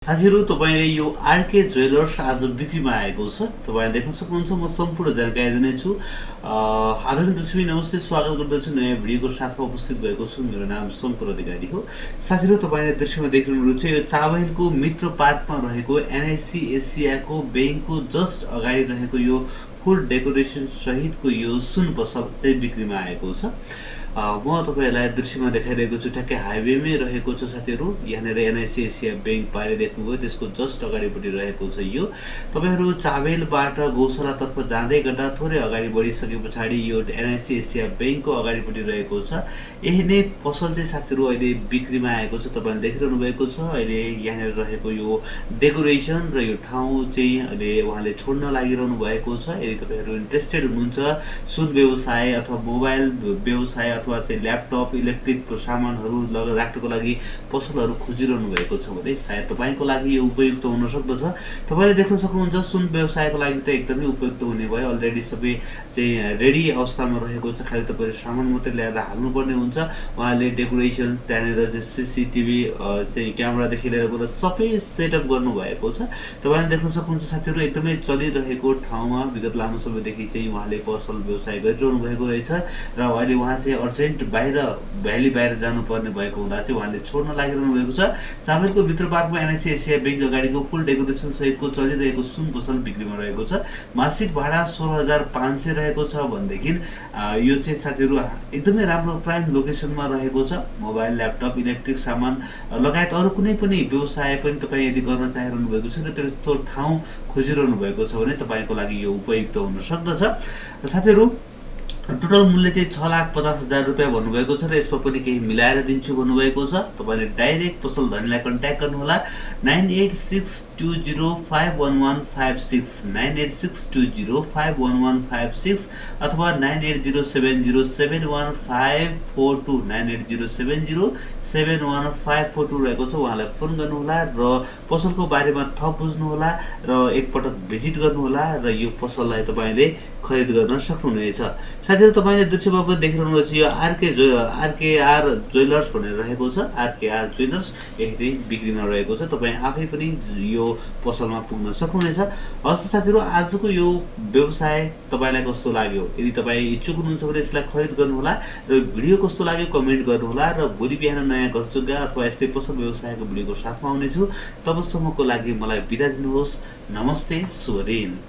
साथीहरु तपाईले यो आरके ज्वेलर्स आज बिक्रीमा आएको छ। तपाईले देख्न सक्नुहुन्छ म सम्पूर्ण जानकारी दिनेछु। आदरणीय दर्शक नमस्ते, स्वागत गर्दछु नयाँ भिडियोको साथमा उपस्थित भएको छु। मेरो नाम शंकर अधिकारी हो। साथीहरु तपाईले दृश्यमा देख्नुहुन्छ यो चाबहिलको मित्र पार्कमा रहेको एनआईसी एसियाको बैंकको जस्ट अगाडि रहेको यो फुल डेकोरेसन सहितको यो सुन पसल चाहिँ बिक्रीमा आएको छ। म तपाईहरुलाई दृश्यमा देखाइरहेको छु। ठ्याक्कै हाइवेमै रहेको छ साथीहरु। यहाँनेर एनआईसी एसिया बैंक पारे देख्नुभयो, त्यसको जस्ट अगाडिपट्टि रहेको छ यो। तपाईहरु चाबेलबाट गौशालातर्फ जाँदै गर्दा थोरै अगाडि बढिसके पछाडी यो एनआईसी एसिया बैंकको अगाडिपट्टि रहेको छ। यही नै पसल चाहिँ साथीहरु अहिले बिक्रीमा आएको छ। तपाईले देखिरहनु भएको छ। अहिले यहाँनेर रहेको यो डेकोरेसन र यो ठाउँ चाहिँ अहिले उहाँले छोड्न लागिरहनु भएको छ। यदि तपाईहरु इन्ट्रेस्टेड हुनुहुन्छ सुन व्यवसाय अथवा मोबाइल व्यवसाय अथवा चाहिँ ल्यापटप इलेक्ट्रिक सामानहरु राख्नको लागि पसलहरु खोजिरहनु भएको छ भने सायद तपाईको लागि यो उपयुक्त हुन सक्दछ। तपाईले देख्न सक्नुहुन्छ सुन व्यवसायको लागि त एकदमै उपयुक्त हुने भयो। अलरेडी सबै चाहिँ रेडी अवस्थामा रहेको छ। खाली तपाईले सामान मात्रै ल्याएर हाल्नुपर्ने हुन्छ। उहाँले डेकोरेसन त्यहाँनेर चाहिँ सीसीटीभी चाहिँ क्यामेरादेखि लिएर पुरा सबै सेटअप गर्नु भएको छ। तपाईले देख्न सक्नुहुन्छ साथीहरु एकदमै चलिरहेको ठाउँमा विगत लामो समयदेखि चाहिँ उहाँले पसल व्यवसाय गरिरहनु भएको रहेछ र अहिले उहाँ चाहिँ अर्जेन्ट भ्याली बाहिर जानुपर्ने भएको हुँदा चाहिँ उहाँले छोड्न लागिरहनु भएको छ। चाबेलको भित्र पार्कमा एनआईसी एसिया बैंक अगाडिको फुल डेकोरेसन सहितको चलिरहेको सुन पसल बिक्रीमा रहेको छ। मासिक भाडा 16,500 रहेको छ भनेदेखि यो चाहिँ साथीहरु एकदमै राम्रो प्राइम लोकेसनमा रहेको छ। मोबाइल ल्यापटप इलेक्ट्रिक सामान लगायत अरु कुनै पनि व्यवसाय पनि तपाई यदि गर्न चाहिरहनु भएको छ र त्यो ठाउँ खोजिरहनु भएको छ भने तपाईको लागि यो उपयुक्त हुन सक्दछ। र साथीहरु टोटल मूल्य चाहिँ 6,50,000 रुपैयाँ भन्नुभएको छ र यसमा पनि केही मिलाएर दिन्छु भन्नुभएको छ। तपाईले डाइरेक्ट पसल धनीलाई कन्ट्याक्ट गर्नुहोला 9862051156 9862051156 अथवा 9807071542 9807071542 रहेको छ। उहाँलाई फोन गर्नुहोला र पसलको बारेमा थप बुझ्नुहोला र एकपटक भिजिट गर्नुहोला र यो पसललाई तपाईले खरिद गर्न सक्नुहुनेछ। साथीहरु तपाईले दृश्यमा पनि देखिरहनु भएको छ यो आरकेआर ज्वेलर्स भनेर रहेको छ। आरकेआर ज्वेलर्स यही बिक्रीमा रहेको छ। तपाई आफै पनि यो पसलमा पुग्न सक्नुहुनेछ। हस् साथीहरु आजको यो व्यवसाय तपाईलाई कस्तो लाग्यो? यदि तपाई इच्छुक हुनुहुन्छ भने यसलाई खरिद गर्नुहोला र भिडियो कस्तो लाग्यो कमेन्ट गर्नुहोला र भोलि बिहान नयाँ घर जग्गा अथवा यस्तै पसल व्यवसायको भिडियोको साथमा आउनेछु। तबसम्मको लागि मलाई बिदा दिनुहोस्। नमस्ते, शुभ दिन।